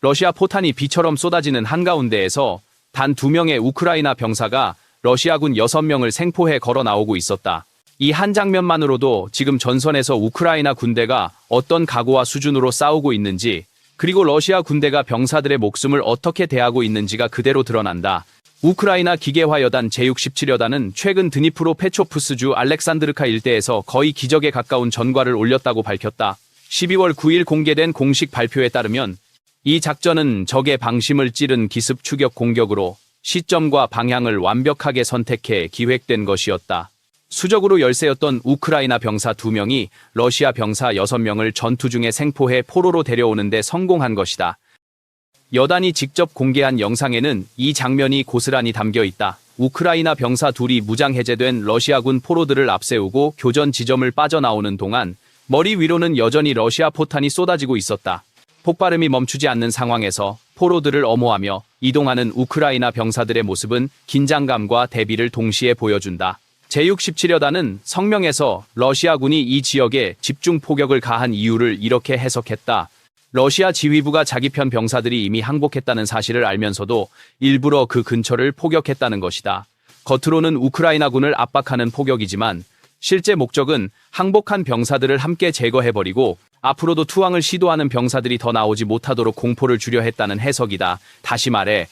러시아 포탄이 비처럼 쏟아지는 한가운데에서 단 2명의 우크라이나 병사가 러시아군 6명을 생포해 걸어 나오고 있었다. 이 한 장면만으로도 지금 전선에서 우크라이나 군대가 어떤 각오와 수준으로 싸우고 있는지, 그리고 러시아 군대가 병사들의 목숨을 어떻게 대하고 있는지가 그대로 드러난다. 우크라이나 기계화여단 제67여단은 최근 드니프로 페초프스주 알렉산드르카 일대에서 거의 기적에 가까운 전과를 올렸다고 밝혔다. 12월 9일 공개된 공식 발표에 따르면 이 작전은 적의 방심을 찌른 기습 추격 공격으로 시점과 방향을 완벽하게 선택해 기획된 것이었다. 수적으로 열세였던 우크라이나 병사 2명이 러시아 병사 6명을 전투 중에 생포해 포로로 데려오는 데 성공한 것이다. 여단이 직접 공개한 영상에는 이 장면이 고스란히 담겨 있다. 우크라이나 병사 2이 무장 해제된 러시아군 포로들을 앞세우고 교전 지점을 빠져나오는 동안 머리 위로는 여전히 러시아 포탄이 쏟아지고 있었다. 폭발음이 멈추지 않는 상황에서 포로들을 엄호하며 이동하는 우크라이나 병사들의 모습은 긴장감과 대비를 동시에 보여준다. 제67여단은 성명에서 러시아군이 이 지역에 집중 포격을 가한 이유를 이렇게 해석했다. 러시아 지휘부가 자기 편 병사들이 이미 항복했다는 사실을 알면서도 일부러 그 근처를 포격했다는 것이다. 겉으로는 우크라이나군을 압박하는 포격이지만 실제 목적은 항복한 병사들을 함께 제거해버리고 앞으로도 투항을 시도하는 병사들이 더 나오지 못하도록 공포를 주려 했다는 해석이다. 다시 말해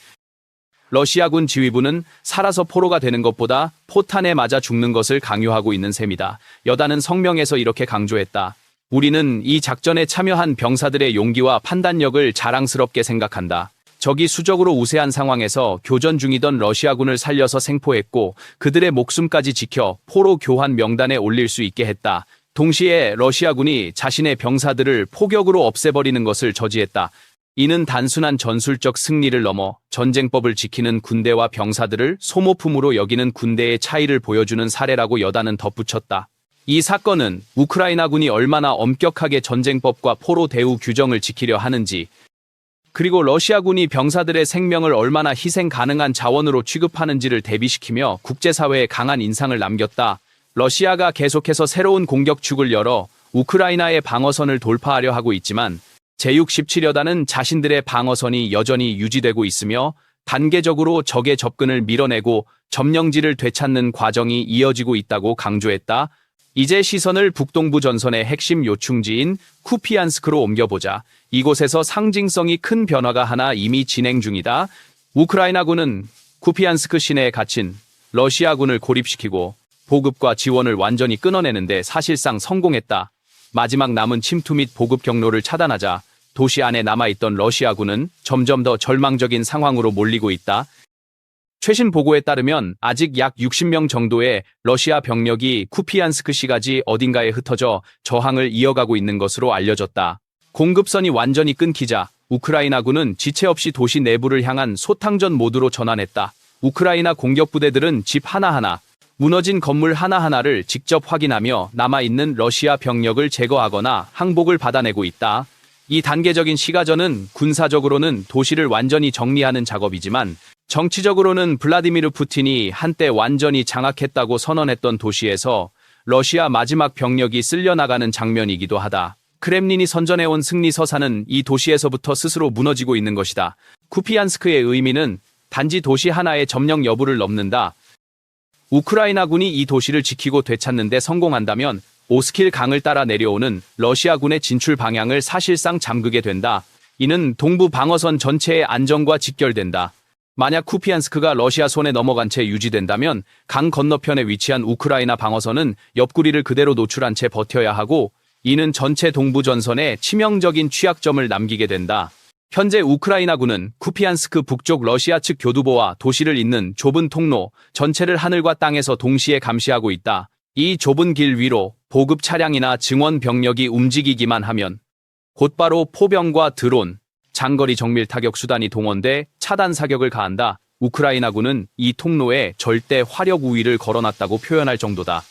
러시아군 지휘부는 살아서 포로가 되는 것보다 포탄에 맞아 죽는 것을 강요하고 있는 셈이다. 여단은 성명에서 이렇게 강조했다. 우리는 이 작전에 참여한 병사들의 용기와 판단력을 자랑스럽게 생각한다. 적이 수적으로 우세한 상황에서 교전 중이던 러시아군을 살려서 생포했고 그들의 목숨까지 지켜 포로 교환 명단에 올릴 수 있게 했다. 동시에 러시아군이 자신의 병사들을 포격으로 없애버리는 것을 저지했다. 이는 단순한 전술적 승리를 넘어 전쟁법을 지키는 군대와 병사들을 소모품으로 여기는 군대의 차이를 보여주는 사례라고 여단은 덧붙였다. 이 사건은 우크라이나군이 얼마나 엄격하게 전쟁법과 포로 대우 규정을 지키려 하는지, 그리고 러시아군이 병사들의 생명을 얼마나 희생 가능한 자원으로 취급하는지를 대비시키며 국제사회에 강한 인상을 남겼다. 러시아가 계속해서 새로운 공격축을 열어 우크라이나의 방어선을 돌파하려 하고 있지만 제67여단은 자신들의 방어선이 여전히 유지되고 있으며 단계적으로 적의 접근을 밀어내고 점령지를 되찾는 과정이 이어지고 있다고 강조했다. 이제 시선을 북동부 전선의 핵심 요충지인 쿠피안스크로 옮겨보자. 이곳에서 상징성이 큰 변화가 하나 이미 진행 중이다. 우크라이나군은 쿠피안스크 시내에 갇힌 러시아군을 고립시키고 보급과 지원을 완전히 끊어내는데 사실상 성공했다. 마지막 남은 침투 및 보급 경로를 차단하자 도시 안에 남아있던 러시아군은 점점 더 절망적인 상황으로 몰리고 있다. 최신 보고에 따르면 아직 약 60명 정도의 러시아 병력이 쿠피안스크 시가지 어딘가에 흩어져 저항을 이어가고 있는 것으로 알려졌다. 공급선이 완전히 끊기자 우크라이나군은 지체 없이 도시 내부를 향한 소탕전 모드로 전환했다. 우크라이나 공격부대들은 집 하나하나, 무너진 건물 하나하나를 직접 확인하며 남아있는 러시아 병력을 제거하거나 항복을 받아내고 있다. 이 단계적인 시가전은 군사적으로는 도시를 완전히 정리하는 작업이지만 정치적으로는 블라디미르 푸틴이 한때 완전히 장악했다고 선언했던 도시에서 러시아 마지막 병력이 쓸려나가는 장면이기도 하다. 크렘린이 선전해온 승리 서사는 이 도시에서부터 스스로 무너지고 있는 것이다. 쿠피안스크의 의미는 단지 도시 하나의 점령 여부를 넘는다. 우크라이나군이 이 도시를 지키고 되찾는 데 성공한다면 오스킬 강을 따라 내려오는 러시아군의 진출 방향을 사실상 잠그게 된다. 이는 동부 방어선 전체의 안정과 직결된다. 만약 쿠피안스크가 러시아 손에 넘어간 채 유지된다면 강 건너편에 위치한 우크라이나 방어선은 옆구리를 그대로 노출한 채 버텨야 하고 이는 전체 동부 전선에 치명적인 취약점을 남기게 된다. 현재 우크라이나군은 쿠피안스크 북쪽 러시아 측 교두보와 도시를 잇는 좁은 통로 전체를 하늘과 땅에서 동시에 감시하고 있다. 이 좁은 길 위로 보급 차량이나 증원 병력이 움직이기만 하면 곧바로 포병과 드론, 장거리 정밀 타격 수단이 동원돼 차단 사격을 가한다. 우크라이나군은 이 통로에 절대 화력 우위를 걸어놨다고 표현할 정도다.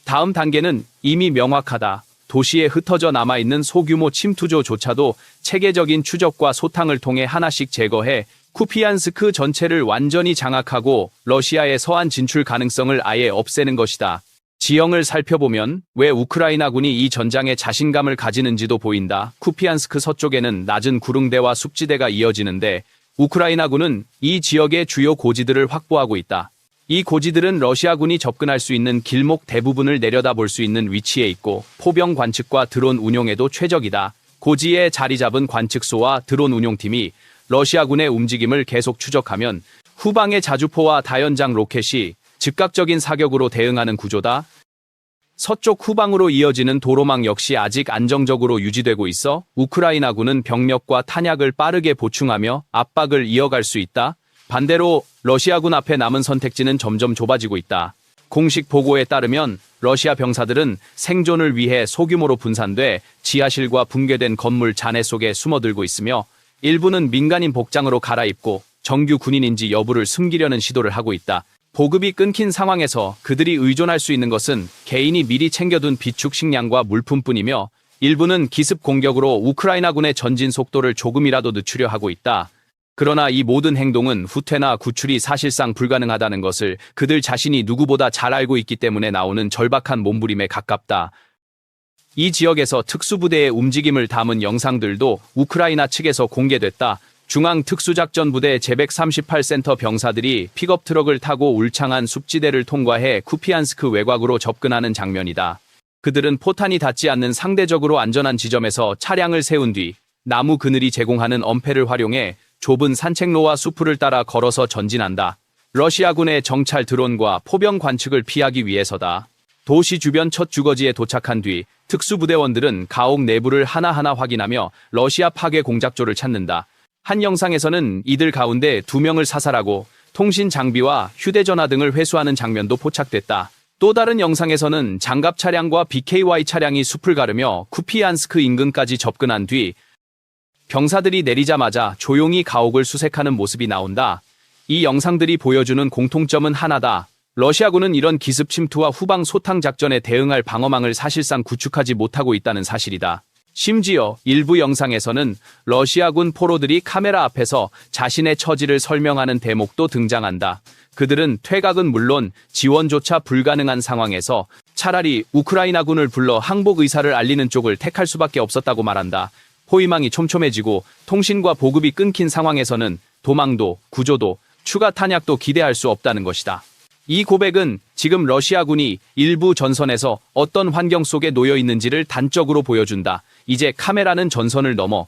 다음 단계는 이미 명확하다. 도시에 흩어져 남아있는 소규모 침투조조차도 체계적인 추적과 소탕을 통해 하나씩 제거해 쿠피안스크 전체를 완전히 장악하고 러시아의 서안 진출 가능성을 아예 없애는 것이다. 지형을 살펴보면 왜 우크라이나군이 이 전장에 자신감을 가지는지도 보인다. 쿠피안스크 서쪽에는 낮은 구릉대와 숲지대가 이어지는데 우크라이나군은 이 지역의 주요 고지들을 확보하고 있다. 이 고지들은 러시아군이 접근할 수 있는 길목 대부분을 내려다볼 수 있는 위치에 있고 포병 관측과 드론 운용에도 최적이다. 고지에 자리 잡은 관측소와 드론 운용팀이 러시아군의 움직임을 계속 추적하면 후방의 자주포와 다연장 로켓이 즉각적인 사격으로 대응하는 구조다. 서쪽 후방으로 이어지는 도로망 역시 아직 안정적으로 유지되고 있어 우크라이나군은 병력과 탄약을 빠르게 보충하며 압박을 이어갈 수 있다. 반대로 러시아군 앞에 남은 선택지는 점점 좁아지고 있다. 공식 보고에 따르면 러시아 병사들은 생존을 위해 소규모로 분산돼 지하실과 붕괴된 건물 잔해 속에 숨어들고 있으며 일부는 민간인 복장으로 갈아입고 정규 군인인지 여부를 숨기려는 시도를 하고 있다. 보급이 끊긴 상황에서 그들이 의존할 수 있는 것은 개인이 미리 챙겨둔 비축 식량과 물품뿐이며 일부는 기습 공격으로 우크라이나군의 전진 속도를 조금이라도 늦추려 하고 있다. 그러나 이 모든 행동은 후퇴나 구출이 사실상 불가능하다는 것을 그들 자신이 누구보다 잘 알고 있기 때문에 나오는 절박한 몸부림에 가깝다. 이 지역에서 특수부대의 움직임을 담은 영상들도 우크라이나 측에서 공개됐다. 중앙특수작전부대 제138센터 병사들이 픽업 트럭을 타고 울창한 숲지대를 통과해 쿠피안스크 외곽으로 접근하는 장면이다. 그들은 포탄이 닿지 않는 상대적으로 안전한 지점에서 차량을 세운 뒤 나무 그늘이 제공하는 엄폐를 활용해 좁은 산책로와 수풀을 따라 걸어서 전진한다. 러시아군의 정찰 드론과 포병 관측을 피하기 위해서다. 도시 주변 첫 주거지에 도착한 뒤 특수부대원들은 가옥 내부를 하나하나 확인하며 러시아 파괴 공작조를 찾는다. 한 영상에서는 이들 가운데 2명을 사살하고 통신 장비와 휴대전화 등을 회수하는 장면도 포착됐다. 또 다른 영상에서는 장갑 차량과 BKY 차량이 숲을 가르며 쿠피안스크 인근까지 접근한 뒤 병사들이 내리자마자 조용히 가옥을 수색하는 모습이 나온다. 이 영상들이 보여주는 공통점은 하나다. 러시아군은 이런 기습 침투와 후방 소탕 작전에 대응할 방어망을 사실상 구축하지 못하고 있다는 사실이다. 심지어 일부 영상에서는 러시아군 포로들이 카메라 앞에서 자신의 처지를 설명하는 대목도 등장한다. 그들은 퇴각은 물론 지원조차 불가능한 상황에서 차라리 우크라이나군을 불러 항복 의사를 알리는 쪽을 택할 수밖에 없었다고 말한다. 포위망이 촘촘해지고 통신과 보급이 끊긴 상황에서는 도망도, 구조도, 추가 탄약도 기대할 수 없다는 것이다. 이 고백은 지금 러시아군이 일부 전선에서 어떤 환경 속에 놓여 있는지를 단적으로 보여준다. 이제 카메라는 전선을 넘어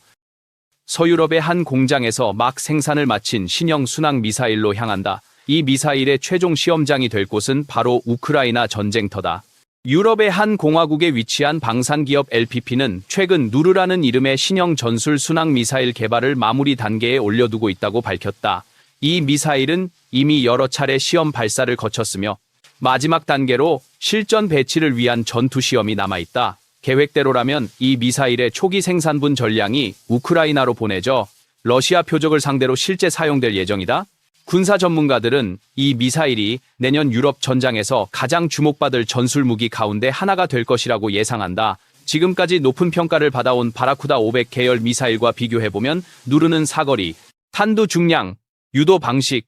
서유럽의 한 공장에서 막 생산을 마친 신형 순항 미사일로 향한다. 이 미사일의 최종 시험장이 될 곳은 바로 우크라이나 전쟁터다. 유럽의 한 공화국에 위치한 방산기업 LPP는 최근 누르라는 이름의 신형 전술 순항 미사일 개발을 마무리 단계에 올려두고 있다고 밝혔다. 이 미사일은 이미 여러 차례 시험 발사를 거쳤으며 마지막 단계로 실전 배치를 위한 전투 시험이 남아있다. 계획대로라면 이 미사일의 초기 생산분 전량이 우크라이나로 보내져 러시아 표적을 상대로 실제 사용될 예정이다. 군사 전문가들은 이 미사일이 내년 유럽 전장에서 가장 주목받을 전술 무기 가운데 하나가 될 것이라고 예상한다. 지금까지 높은 평가를 받아온 바라쿠다 500 계열 미사일과 비교해보면 누르는 사거리, 탄두 중량, 유도 방식,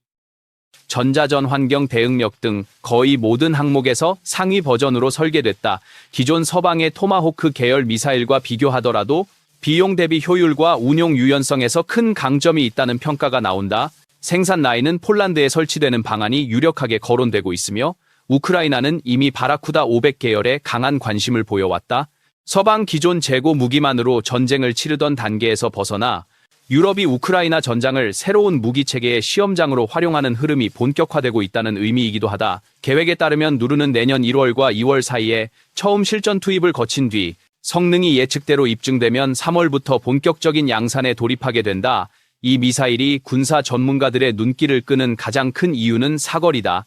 전자전 환경 대응력 등 거의 모든 항목에서 상위 버전으로 설계됐다. 기존 서방의 토마호크 계열 미사일과 비교하더라도 비용 대비 효율과 운용 유연성에서 큰 강점이 있다는 평가가 나온다. 생산 라인은 폴란드에 설치되는 방안이 유력하게 거론되고 있으며 우크라이나는 이미 바라쿠다 500 계열에 강한 관심을 보여왔다. 서방 기존 재고 무기만으로 전쟁을 치르던 단계에서 벗어나 유럽이 우크라이나 전장을 새로운 무기체계의 시험장으로 활용하는 흐름이 본격화되고 있다는 의미이기도 하다. 계획에 따르면 누르는 내년 1월과 2월 사이에 처음 실전 투입을 거친 뒤 성능이 예측대로 입증되면 3월부터 본격적인 양산에 돌입하게 된다. 이 미사일이 군사 전문가들의 눈길을 끄는 가장 큰 이유는 사거리다.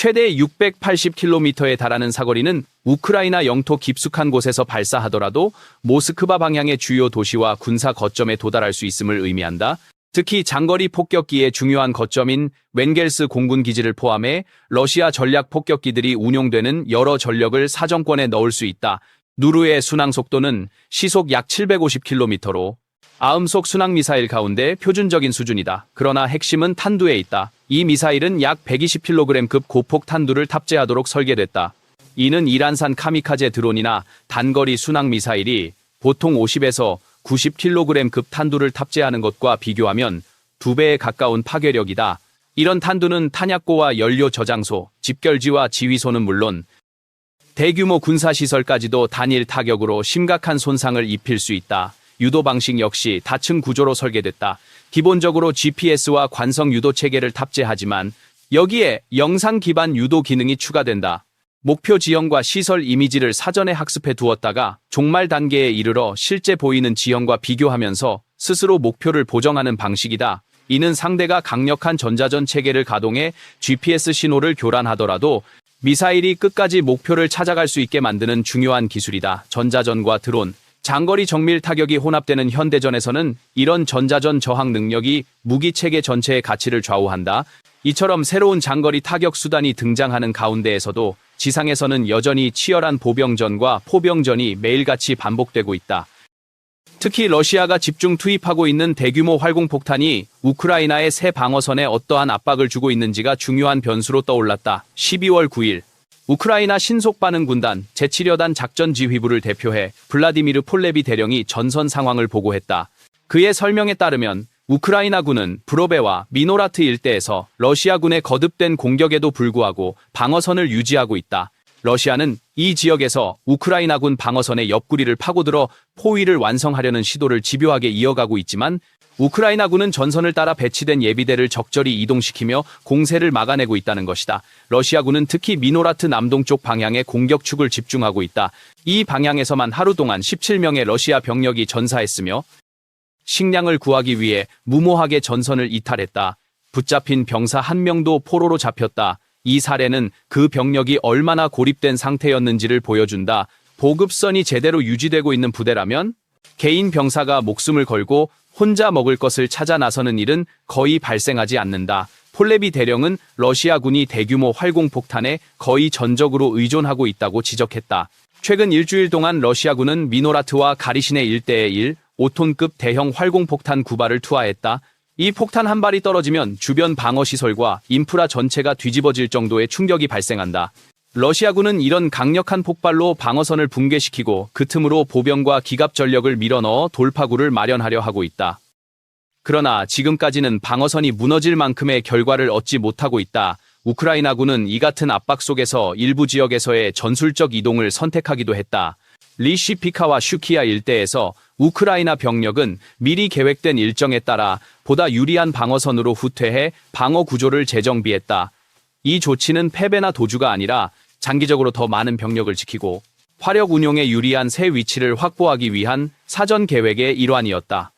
최대 680km에 달하는 사거리는 우크라이나 영토 깊숙한 곳에서 발사하더라도 모스크바 방향의 주요 도시와 군사 거점에 도달할 수 있음을 의미한다. 특히 장거리 폭격기의 중요한 거점인 웬겔스 공군 기지를 포함해 러시아 전략 폭격기들이 운용되는 여러 전력을 사정권에 넣을 수 있다. 누르의 순항 속도는 시속 약 750km로 아음속 순항 미사일 가운데 표준적인 수준이다. 그러나 핵심은 탄두에 있다. 이 미사일은 약 120kg급 고폭 탄두를 탑재하도록 설계됐다. 이는 이란산 카미카제 드론이나 단거리 순항 미사일이 보통 50에서 90kg급 탄두를 탑재하는 것과 비교하면 2배에 가까운 파괴력이다. 이런 탄두는 탄약고와 연료 저장소, 집결지와 지휘소는 물론 대규모 군사시설까지도 단일 타격으로 심각한 손상을 입힐 수 있다. 유도 방식 역시 다층 구조로 설계됐다. 기본적으로 GPS와 관성 유도 체계를 탑재하지만 여기에 영상 기반 유도 기능이 추가된다. 목표 지형과 시설 이미지를 사전에 학습해 두었다가 종말 단계에 이르러 실제 보이는 지형과 비교하면서 스스로 목표를 보정하는 방식이다. 이는 상대가 강력한 전자전 체계를 가동해 GPS 신호를 교란하더라도 미사일이 끝까지 목표를 찾아갈 수 있게 만드는 중요한 기술이다. 전자전과 드론, 장거리 정밀 타격이 혼합되는 현대전에서는 이런 전자전 저항 능력이 무기 체계 전체의 가치를 좌우한다. 이처럼 새로운 장거리 타격 수단이 등장하는 가운데에서도 지상에서는 여전히 치열한 보병전과 포병전이 매일같이 반복되고 있다. 특히 러시아가 집중 투입하고 있는 대규모 활공폭탄이 우크라이나의 새 방어선에 어떠한 압박을 주고 있는지가 중요한 변수로 떠올랐다. 12월 9일 우크라이나 신속반응군단 제7여단 작전지휘부를 대표해 블라디미르 폴레비 대령이 전선 상황을 보고했다. 그의 설명에 따르면 우크라이나군은 브로베와 미노라트 일대에서 러시아군의 거듭된 공격에도 불구하고 방어선을 유지하고 있다. 러시아는 이 지역에서 우크라이나군 방어선의 옆구리를 파고들어 포위를 완성하려는 시도를 집요하게 이어가고 있지만 우크라이나군은 전선을 따라 배치된 예비대를 적절히 이동시키며 공세를 막아내고 있다는 것이다. 러시아군은 특히 미노라트 남동쪽 방향에 공격축을 집중하고 있다. 이 방향에서만 하루 동안 17명의 러시아 병력이 전사했으며 식량을 구하기 위해 무모하게 전선을 이탈했다. 붙잡힌 병사 1명도 포로로 잡혔다. 이 사례는 그 병력이 얼마나 고립된 상태였는지를 보여준다. 보급선이 제대로 유지되고 있는 부대라면 개인 병사가 목숨을 걸고 혼자 먹을 것을 찾아 나서는 일은 거의 발생하지 않는다. 폴레비 대령은 러시아군이 대규모 활공폭탄에 거의 전적으로 의존하고 있다고 지적했다. 최근 일주일 동안 러시아군은 미노라트와 가리시네 일대에 5톤급 대형 활공폭탄 9발을 투하했다. 이 폭탄 한 발이 떨어지면 주변 방어시설과 인프라 전체가 뒤집어질 정도의 충격이 발생한다. 러시아군은 이런 강력한 폭발로 방어선을 붕괴시키고 그 틈으로 보병과 기갑 전력을 밀어넣어 돌파구를 마련하려 하고 있다. 그러나 지금까지는 방어선이 무너질 만큼의 결과를 얻지 못하고 있다. 우크라이나군은 이 같은 압박 속에서 일부 지역에서의 전술적 이동을 선택하기도 했다. 리시피카와 슈키아 일대에서 우크라이나 병력은 미리 계획된 일정에 따라 보다 유리한 방어선으로 후퇴해 방어 구조를 재정비했다. 이 조치는 패배나 도주가 아니라 장기적으로 더 많은 병력을 지키고 화력 운용에 유리한 새 위치를 확보하기 위한 사전 계획의 일환이었다.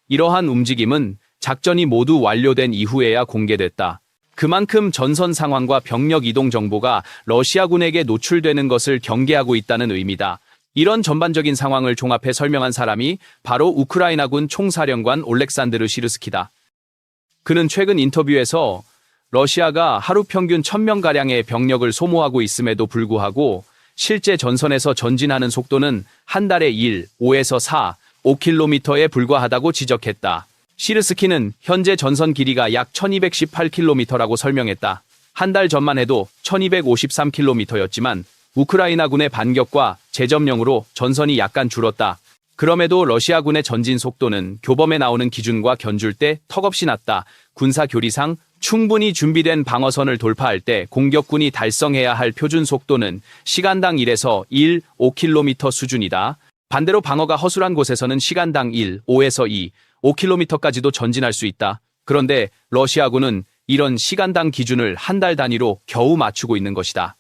이러한 움직임은 작전이 모두 완료된 이후에야 공개됐다. 그만큼 전선 상황과 병력 이동 정보가 러시아군에게 노출되는 것을 경계하고 있다는 의미다. 이런 전반적인 상황을 종합해 설명한 사람이 바로 우크라이나군 총사령관 올렉산드르 시르스키다. 그는 최근 인터뷰에서 러시아가 하루 평균 1000명가량의 병력을 소모하고 있음에도 불구하고 실제 전선에서 전진하는 속도는 한 달에 5에서 5km에 불과하다고 지적했다. 시르스키는 현재 전선 길이가 약 1218km라고 설명했다. 한 달 전만 해도 1253km였지만 우크라이나군의 반격과 재점령으로 전선이 약간 줄었다. 그럼에도 러시아군의 전진 속도는 교범에 나오는 기준과 견줄 때 턱없이 낮다. 군사 교리상 충분히 준비된 방어선을 돌파할 때 공격군이 달성해야 할 표준 속도는 시간당 1에서 5km 수준이다. 반대로 방어가 허술한 곳에서는 시간당 5에서 5km까지도 전진할 수 있다. 그런데 러시아군은 이런 시간당 기준을 한 달 단위로 겨우 맞추고 있는 것이다.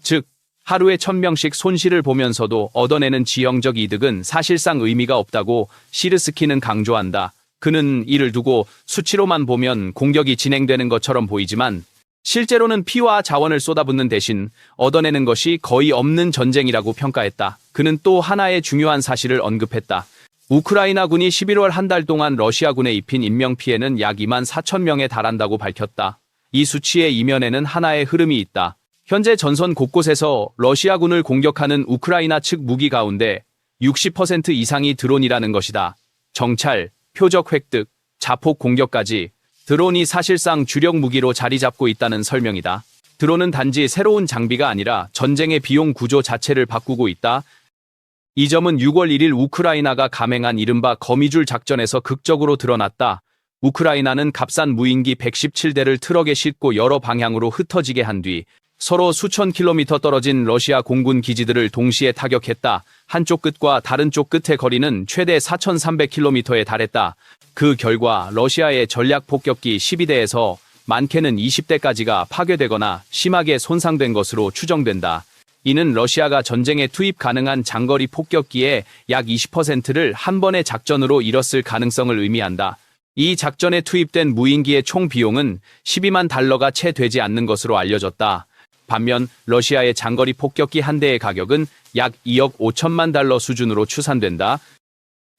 즉, 하루에 1000명씩 손실을 보면서도 얻어내는 지형적 이득은 사실상 의미가 없다고 시르스키는 강조한다. 그는 이를 두고 수치로만 보면 공격이 진행되는 것처럼 보이지만 실제로는 피와 자원을 쏟아붓는 대신 얻어내는 것이 거의 없는 전쟁이라고 평가했다. 그는 또 하나의 중요한 사실을 언급했다. 우크라이나군이 11월 한 달 동안 러시아군에 입힌 인명피해는 약 24,000명에 달한다고 밝혔다. 이 수치의 이면에는 하나의 흐름이 있다. 현재 전선 곳곳에서 러시아군을 공격하는 우크라이나 측 무기 가운데 60% 이상이 드론이라는 것이다. 정찰, 표적 획득, 자폭 공격까지 드론이 사실상 주력 무기로 자리 잡고 있다는 설명이다. 드론은 단지 새로운 장비가 아니라 전쟁의 비용 구조 자체를 바꾸고 있다. 이 점은 6월 1일 우크라이나가 감행한 이른바 거미줄 작전에서 극적으로 드러났다. 우크라이나는 값싼 무인기 117대를 트럭에 싣고 여러 방향으로 흩어지게 한 뒤 서로 수천 킬로미터 떨어진 러시아 공군 기지들을 동시에 타격했다. 한쪽 끝과 다른 쪽 끝의 거리는 최대 4,300km에 달했다. 그 결과 러시아의 전략 폭격기 12대에서 많게는 20대까지가 파괴되거나 심하게 손상된 것으로 추정된다. 이는 러시아가 전쟁에 투입 가능한 장거리 폭격기의 약 20%를 한 번의 작전으로 잃었을 가능성을 의미한다. 이 작전에 투입된 무인기의 총 비용은 12만 달러가 채 되지 않는 것으로 알려졌다. 반면 러시아의 장거리 폭격기 한 대의 가격은 약 2억 5천만 달러 수준으로 추산된다.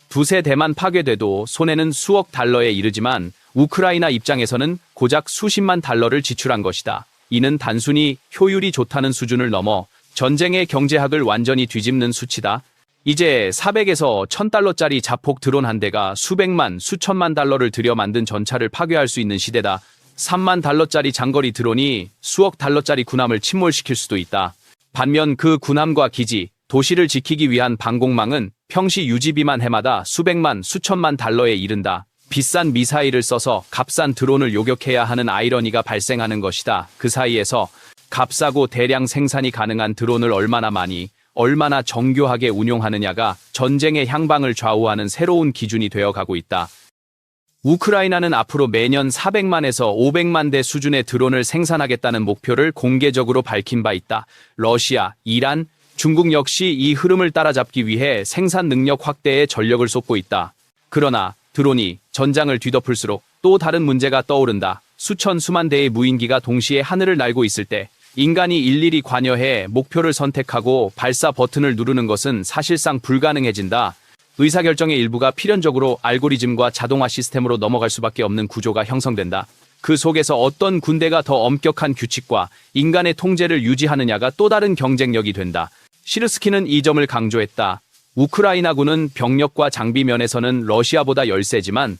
두세 대만 파괴돼도 손해는 수억 달러에 이르지만 우크라이나 입장에서는 고작 수십만 달러를 지출한 것이다. 이는 단순히 효율이 좋다는 수준을 넘어 전쟁의 경제학을 완전히 뒤집는 수치다. 이제 400에서 1000달러짜리 자폭 드론 한 대가 수백만, 수천만 달러를 들여 만든 전차를 파괴할 수 있는 시대다. 3만 달러짜리 장거리 드론이 수억 달러짜리 군함을 침몰시킬 수도 있다. 반면 그 군함과 기지, 도시를 지키기 위한 방공망은 평시 유지비만 해마다 수백만, 수천만 달러에 이른다. 비싼 미사일을 써서 값싼 드론을 요격해야 하는 아이러니가 발생하는 것이다. 그 사이에서 값싸고 대량 생산이 가능한 드론을 얼마나 많이, 얼마나 정교하게 운용하느냐가 전쟁의 향방을 좌우하는 새로운 기준이 되어가고 있다. 우크라이나는 앞으로 매년 400만에서 500만 대 수준의 드론을 생산하겠다는 목표를 공개적으로 밝힌 바 있다. 러시아, 이란, 중국 역시 이 흐름을 따라잡기 위해 생산 능력 확대에 전력을 쏟고 있다. 그러나 드론이 전장을 뒤덮을수록 또 다른 문제가 떠오른다. 수천 수만 대의 무인기가 동시에 하늘을 날고 있을 때 인간이 일일이 관여해 목표를 선택하고 발사 버튼을 누르는 것은 사실상 불가능해진다. 의사결정의 일부가 필연적으로 알고리즘과 자동화 시스템으로 넘어갈 수밖에 없는 구조가 형성된다. 그 속에서 어떤 군대가 더 엄격한 규칙과 인간의 통제를 유지하느냐가 또 다른 경쟁력이 된다. 시르스키는 이 점을 강조했다. 우크라이나군은 병력과 장비 면에서는 러시아보다 열세지만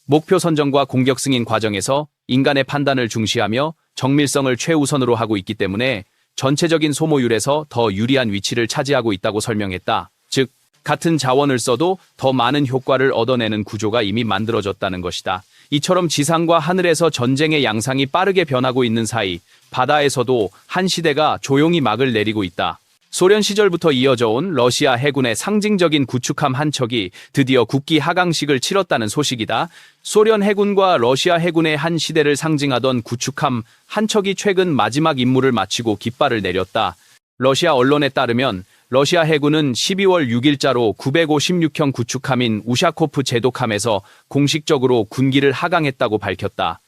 목표 선정과 공격 승인 과정에서 인간의 판단을 중시하며 정밀성을 최우선으로 하고 있기 때문에 전체적인 소모율에서 더 유리한 위치를 차지하고 있다고 설명했다. 즉, 같은 자원을 써도 더 많은 효과를 얻어내는 구조가 이미 만들어졌다는 것이다. 이처럼 지상과 하늘에서 전쟁의 양상이 빠르게 변하고 있는 사이 바다에서도 한 시대가 조용히 막을 내리고 있다. 소련 시절부터 이어져 온 러시아 해군의 상징적인 구축함 한 척이 드디어 국기 하강식을 치렀다는 소식이다. 소련 해군과 러시아 해군의 한 시대를 상징하던 구축함 한 척이 최근 마지막 임무를 마치고 깃발을 내렸다. 러시아 언론에 따르면 러시아 해군은 12월 6일자로 956형 구축함인 우샤코프 제독함에서 공식적으로 군기를 하강했다고 밝혔다.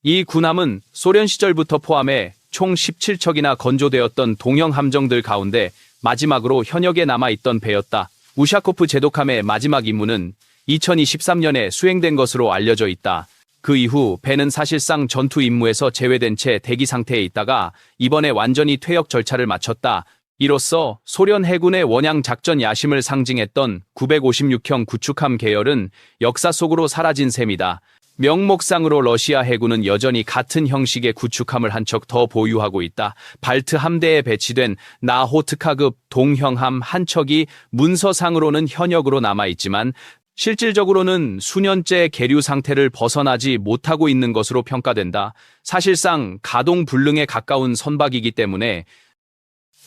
이 군함은 소련 시절부터 포함해 총 17척이나 건조되었던 동형 함정들 가운데 마지막으로 현역에 남아있던 배였다. 우샤코프 제독함의 마지막 임무는 2023년에 수행된 것으로 알려져 있다. 그 이후 배는 사실상 전투 임무에서 제외된 채 대기 상태에 있다가 이번에 완전히 퇴역 절차를 마쳤다. 이로써 소련 해군의 원양 작전 야심을 상징했던 956형 구축함 계열은 역사 속으로 사라진 셈이다. 명목상으로 러시아 해군은 여전히 같은 형식의 구축함을 한 척 더 보유하고 있다. 발트 함대에 배치된 나호트카급 동형함 한 척이 문서상으로는 현역으로 남아있지만 실질적으로는 수년째 계류 상태를 벗어나지 못하고 있는 것으로 평가된다. 사실상 가동 불능에 가까운 선박이기 때문에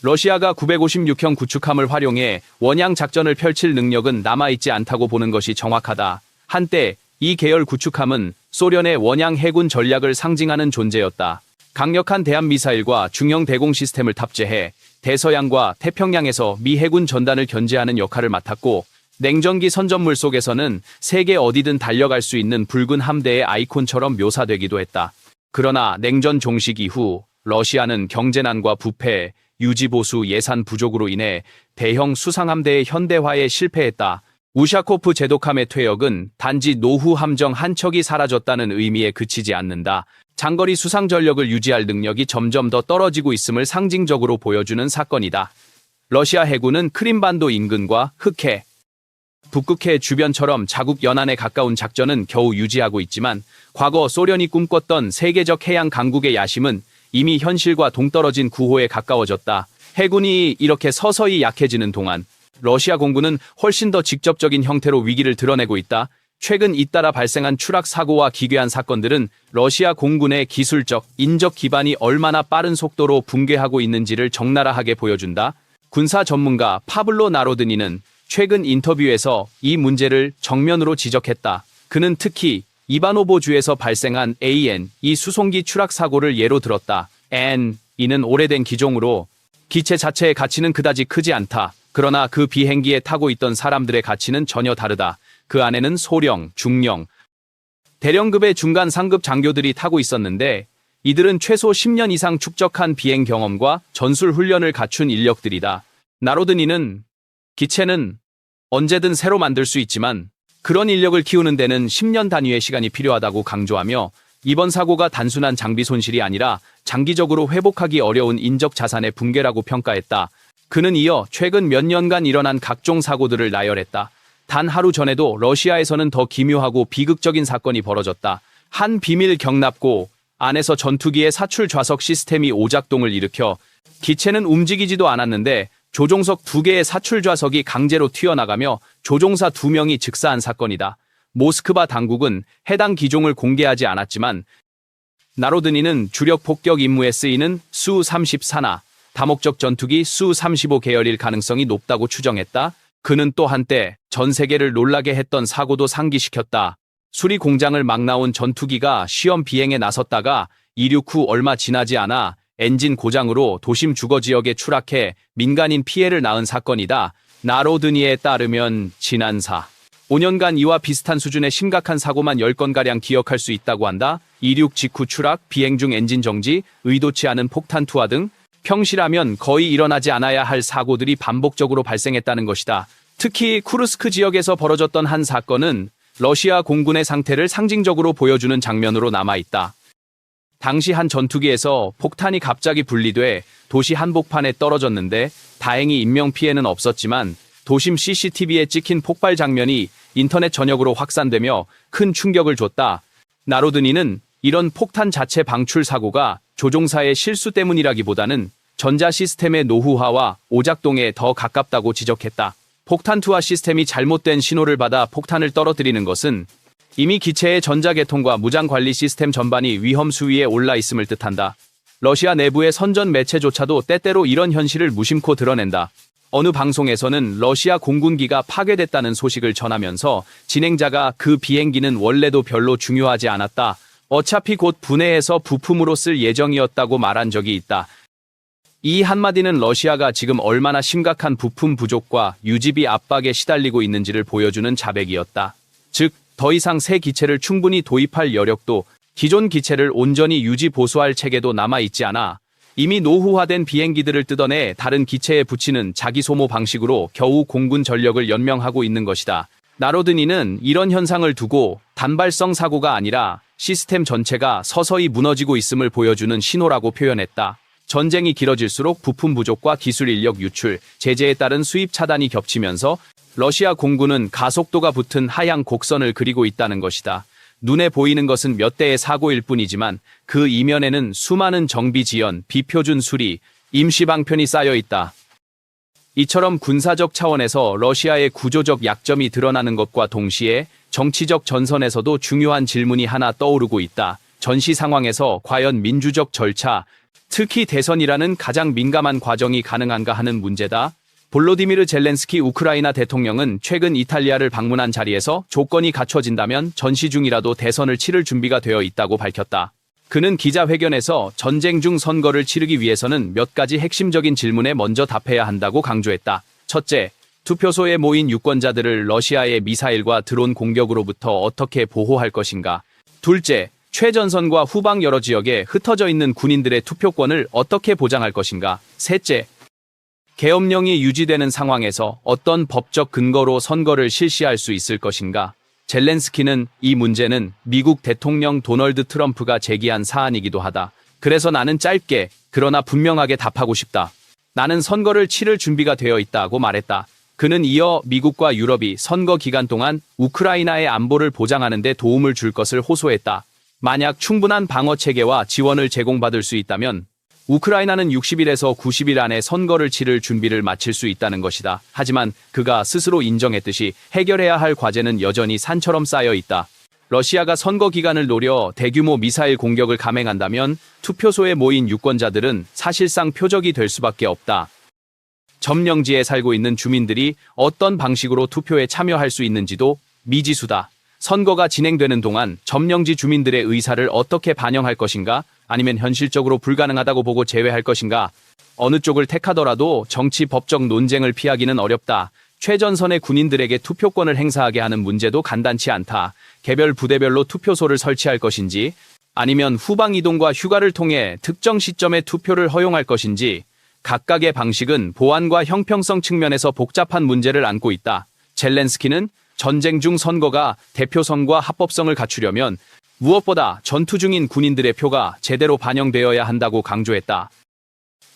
러시아가 956형 구축함을 활용해 원양 작전을 펼칠 능력은 남아있지 않다고 보는 것이 정확하다. 한때 이 계열 구축함은 소련의 원양 해군 전략을 상징하는 존재였다. 강력한 대함미사일과 중형 대공 시스템을 탑재해 대서양과 태평양에서 미 해군 전단을 견제하는 역할을 맡았고 냉전기 선전물 속에서는 세계 어디든 달려갈 수 있는 붉은 함대의 아이콘처럼 묘사되기도 했다. 그러나 냉전 종식 이후 러시아는 경제난과 부패, 유지보수 예산 부족으로 인해 대형 수상함대의 현대화에 실패했다. 우샤코프 제독함의 퇴역은 단지 노후 함정 한 척이 사라졌다는 의미에 그치지 않는다. 장거리 수상 전력을 유지할 능력이 점점 더 떨어지고 있음을 상징적으로 보여주는 사건이다. 러시아 해군은 크림반도 인근과 흑해, 북극해 주변처럼 자국 연안에 가까운 작전은 겨우 유지하고 있지만 과거 소련이 꿈꿨던 세계적 해양 강국의 야심은 이미 현실과 동떨어진 구호에 가까워졌다. 해군이 이렇게 서서히 약해지는 동안 러시아 공군은 훨씬 더 직접적인 형태로 위기를 드러내고 있다. 최근 잇따라 발생한 추락 사고와 기괴한 사건들은 러시아 공군의 기술적, 인적 기반이 얼마나 빠른 속도로 붕괴하고 있는지를 적나라하게 보여준다. 군사 전문가 파블로 나로드니는 최근 인터뷰에서 이 문제를 정면으로 지적했다. 그는 특히 이바노보주에서 발생한 AN-2 수송기 추락 사고를 예로 들었다. AN-2는 오래된 기종으로 기체 자체의 가치는 그다지 크지 않다. 그러나 그 비행기에 타고 있던 사람들의 가치는 전혀 다르다. 그 안에는 소령, 중령, 대령급의 중간 상급 장교들이 타고 있었는데 이들은 최소 10년 이상 축적한 비행 경험과 전술 훈련을 갖춘 인력들이다. 나로드니는 기체는 언제든 새로 만들 수 있지만 그런 인력을 키우는 데는 10년 단위의 시간이 필요하다고 강조하며 이번 사고가 단순한 장비 손실이 아니라 장기적으로 회복하기 어려운 인적 자산의 붕괴라고 평가했다. 그는 이어 최근 몇 년간 일어난 각종 사고들을 나열했다. 단 하루 전에도 러시아에서는 더 기묘하고 비극적인 사건이 벌어졌다. 한 비밀 경납고 안에서 전투기의 사출 좌석 시스템이 오작동을 일으켜 기체는 움직이지도 않았는데 조종석 2개의 사출 좌석이 강제로 튀어나가며 조종사 2명이 즉사한 사건이다. 모스크바 당국은 해당 기종을 공개하지 않았지만 나로드니는 주력 폭격 임무에 쓰이는 수-34나 다목적 전투기 수-35 계열일 가능성이 높다고 추정했다. 그는 또 한때 전 세계를 놀라게 했던 사고도 상기시켰다. 수리 공장을 막 나온 전투기가 시험 비행에 나섰다가 이륙 후 얼마 지나지 않아 엔진 고장으로 도심 주거지역에 추락해 민간인 피해를 낳은 사건이다. 나로드니에 따르면 지난 5년간 이와 비슷한 수준의 심각한 사고만 10건가량 기억할 수 있다고 한다. 이륙 직후 추락, 비행 중 엔진 정지, 의도치 않은 폭탄 투하 등 평시라면 거의 일어나지 않아야 할 사고들이 반복적으로 발생했다는 것이다. 특히 쿠르스크 지역에서 벌어졌던 한 사건은 러시아 공군의 상태를 상징적으로 보여주는 장면으로 남아있다. 당시 한 전투기에서 폭탄이 갑자기 분리돼 도시 한복판에 떨어졌는데 다행히 인명피해는 없었지만 도심 CCTV에 찍힌 폭발 장면이 인터넷 전역으로 확산되며 큰 충격을 줬다. 나로드니는 이런 폭탄 자체 방출 사고가 조종사의 실수 때문이라기보다는 전자 시스템의 노후화와 오작동에 더 가깝다고 지적했다. 폭탄 투하 시스템이 잘못된 신호를 받아 폭탄을 떨어뜨리는 것은 이미 기체의 전자계통과 무장관리 시스템 전반이 위험 수위에 올라 있음을 뜻한다. 러시아 내부의 선전 매체조차도 때때로 이런 현실을 무심코 드러낸다. 어느 방송에서는 러시아 공군기가 파괴됐다는 소식을 전하면서 진행자가 그 비행기는 원래도 별로 중요하지 않았다. 어차피 곧 분해해서 부품으로 쓸 예정이었다고 말한 적이 있다. 이 한마디는 러시아가 지금 얼마나 심각한 부품 부족과 유지비 압박에 시달리고 있는지를 보여주는 자백이었다. 즉, 더 이상 새 기체를 충분히 도입할 여력도 기존 기체를 온전히 유지 보수할 체계도 남아있지 않아 이미 노후화된 비행기들을 뜯어내 다른 기체에 붙이는 자기 소모 방식으로 겨우 공군 전력을 연명하고 있는 것이다. 나로드니는 이런 현상을 두고 단발성 사고가 아니라 시스템 전체가 서서히 무너지고 있음을 보여주는 신호라고 표현했다. 전쟁이 길어질수록 부품 부족과 기술 인력 유출, 제재에 따른 수입 차단이 겹치면서 러시아 공군은 가속도가 붙은 하향 곡선을 그리고 있다는 것이다. 눈에 보이는 것은 몇 대의 사고일 뿐이지만 그 이면에는 수많은 정비 지연, 비표준 수리, 임시 방편이 쌓여 있다. 이처럼 군사적 차원에서 러시아의 구조적 약점이 드러나는 것과 동시에 정치적 전선에서도 중요한 질문이 하나 떠오르고 있다. 전시 상황에서 과연 민주적 절차, 특히 대선이라는 가장 민감한 과정이 가능한가 하는 문제다. 볼로디미르 젤렌스키 우크라이나 대통령은 최근 이탈리아를 방문한 자리에서 조건이 갖춰진다면 전시 중이라도 대선을 치를 준비가 되어 있다고 밝혔다. 그는 기자회견에서 전쟁 중 선거를 치르기 위해서는 몇 가지 핵심적인 질문에 먼저 답해야 한다고 강조했다. 첫째, 투표소에 모인 유권자들을 러시아의 미사일과 드론 공격으로부터 어떻게 보호할 것인가. 둘째, 최전선과 후방 여러 지역에 흩어져 있는 군인들의 투표권을 어떻게 보장할 것인가. 셋째, 계엄령이 유지되는 상황에서 어떤 법적 근거로 선거를 실시할 수 있을 것인가. 젤렌스키는 이 문제는 미국 대통령 도널드 트럼프가 제기한 사안이기도 하다. 그래서 나는 짧게 그러나 분명하게 답하고 싶다. 나는 선거를 치를 준비가 되어 있다고 말했다. 그는 이어 미국과 유럽이 선거 기간 동안 우크라이나의 안보를 보장하는 데 도움을 줄 것을 호소했다. 만약 충분한 방어 체계와 지원을 제공받을 수 있다면 우크라이나는 60일에서 90일 안에 선거를 치를 준비를 마칠 수 있다는 것이다. 하지만 그가 스스로 인정했듯이 해결해야 할 과제는 여전히 산처럼 쌓여 있다. 러시아가 선거 기간을 노려 대규모 미사일 공격을 감행한다면 투표소에 모인 유권자들은 사실상 표적이 될 수밖에 없다. 점령지에 살고 있는 주민들이 어떤 방식으로 투표에 참여할 수 있는지도 미지수다. 선거가 진행되는 동안 점령지 주민들의 의사를 어떻게 반영할 것인가? 아니면 현실적으로 불가능하다고 보고 제외할 것인가? 어느 쪽을 택하더라도 정치 법적 논쟁을 피하기는 어렵다. 최전선의 군인들에게 투표권을 행사하게 하는 문제도 간단치 않다. 개별 부대별로 투표소를 설치할 것인지, 아니면 후방 이동과 휴가를 통해 특정 시점에 투표를 허용할 것인지, 각각의 방식은 보안과 형평성 측면에서 복잡한 문제를 안고 있다. 젤렌스키는 전쟁 중 선거가 대표성과 합법성을 갖추려면 무엇보다 전투 중인 군인들의 표가 제대로 반영되어야 한다고 강조했다.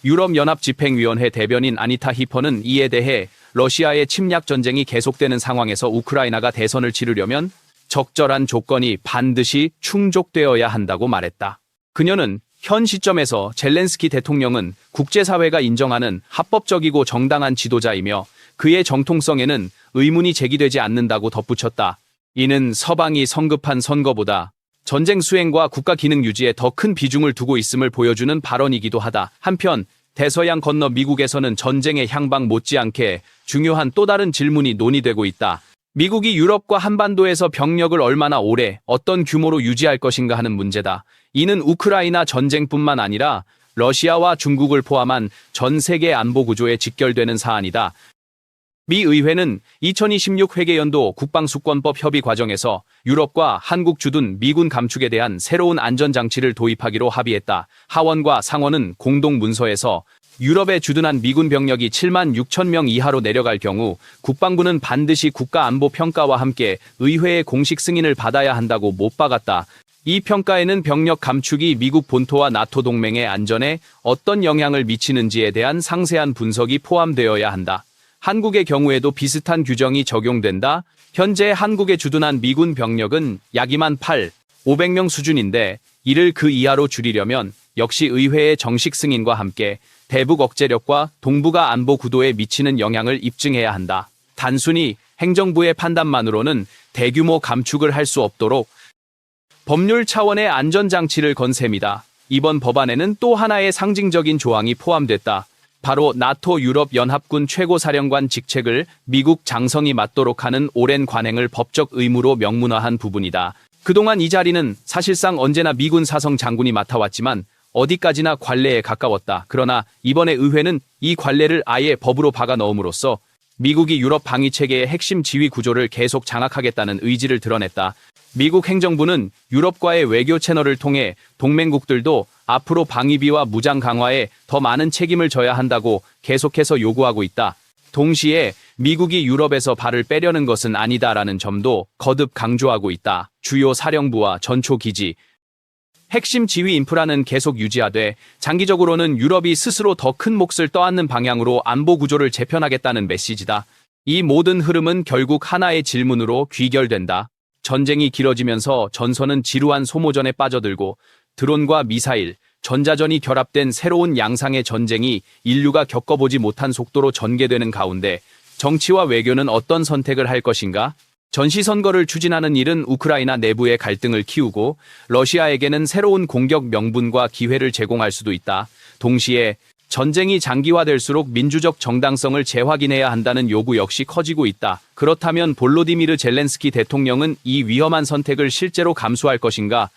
유럽연합집행위원회 대변인 아니타 히퍼는 이에 대해 러시아의 침략 전쟁이 계속되는 상황에서 우크라이나가 대선을 치르려면 적절한 조건이 반드시 충족되어야 한다고 말했다. 그녀는 현 시점에서 젤렌스키 대통령은 국제사회가 인정하는 합법적이고 정당한 지도자이며 그의 정통성에는 의문이 제기되지 않는다고 덧붙였다. 이는 서방이 성급한 선거보다 전쟁 수행과 국가 기능 유지에 더 큰 비중을 두고 있음을 보여주는 발언이기도 하다. 한편 대서양 건너 미국에서는 전쟁의 향방 못지않게 중요한 또 다른 질문이 논의되고 있다. 미국이 유럽과 한반도에서 병력을 얼마나 오래 어떤 규모로 유지할 것인가 하는 문제다. 이는 우크라이나 전쟁뿐만 아니라 러시아와 중국을 포함한 전 세계 안보 구조에 직결되는 사안이다. 미 의회는 2026 회계연도 국방수권법 협의 과정에서 유럽과 한국 주둔 미군 감축에 대한 새로운 안전장치를 도입하기로 합의했다. 하원과 상원은 공동 문서에서 유럽에 주둔한 미군 병력이 7만 6천 명 이하로 내려갈 경우 국방부는 반드시 국가안보평가와 함께 의회의 공식 승인을 받아야 한다고 못 박았다. 이 평가에는 병력 감축이 미국 본토와 나토 동맹의 안전에 어떤 영향을 미치는지에 대한 상세한 분석이 포함되어야 한다. 한국의 경우에도 비슷한 규정이 적용된다. 현재 한국에 주둔한 미군 병력은 약 2만 500명 수준인데 이를 그 이하로 줄이려면 역시 의회의 정식 승인과 함께 대북 억제력과 동북아 안보 구도에 미치는 영향을 입증해야 한다. 단순히 행정부의 판단만으로는 대규모 감축을 할 수 없도록 법률 차원의 안전장치를 건 셈이다. 이번 법안에는 또 하나의 상징적인 조항이 포함됐다. 바로 나토 유럽연합군 최고사령관 직책을 미국 장성이 맡도록 하는 오랜 관행을 법적 의무로 명문화한 부분이다. 그동안 이 자리는 사실상 언제나 미군 사성 장군이 맡아왔지만 어디까지나 관례에 가까웠다. 그러나 이번에 의회는 이 관례를 아예 법으로 박아 넣음으로써 미국이 유럽 방위체계의 핵심 지휘 구조를 계속 장악하겠다는 의지를 드러냈다. 미국 행정부는 유럽과의 외교 채널을 통해 동맹국들도 앞으로 방위비와 무장 강화에 더 많은 책임을 져야 한다고 계속해서 요구하고 있다. 동시에 미국이 유럽에서 발을 빼려는 것은 아니다라는 점도 거듭 강조하고 있다. 주요 사령부와 전초기지, 핵심 지휘 인프라는 계속 유지하되 장기적으로는 유럽이 스스로 더 큰 몫을 떠안는 방향으로 안보 구조를 재편하겠다는 메시지다. 이 모든 흐름은 결국 하나의 질문으로 귀결된다. 전쟁이 길어지면서 전선은 지루한 소모전에 빠져들고 드론과 미사일, 전자전이 결합된 새로운 양상의 전쟁이 인류가 겪어보지 못한 속도로 전개되는 가운데 정치와 외교는 어떤 선택을 할 것인가? 전시선거를 추진하는 일은 우크라이나 내부의 갈등을 키우고 러시아에게는 새로운 공격 명분과 기회를 제공할 수도 있다. 동시에 전쟁이 장기화될수록 민주적 정당성을 재확인해야 한다는 요구 역시 커지고 있다. 그렇다면 볼로디미르 젤렌스키 대통령은 이 위험한 선택을 실제로 감수할 것인가?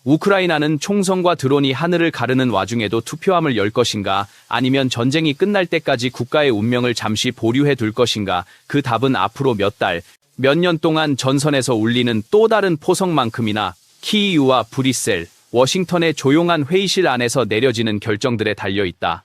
우크라이나는 총성과 드론이 하늘을 가르는 와중에도 투표함을 열 것인가? 아니면 전쟁이 끝날 때까지 국가의 운명을 잠시 보류해 둘 것인가? 그 답은 앞으로 몇 달, 몇 년 동안 전선에서 울리는 또 다른 포성만큼이나 키이우와 브뤼셀, 워싱턴의 조용한 회의실 안에서 내려지는 결정들에 달려 있다.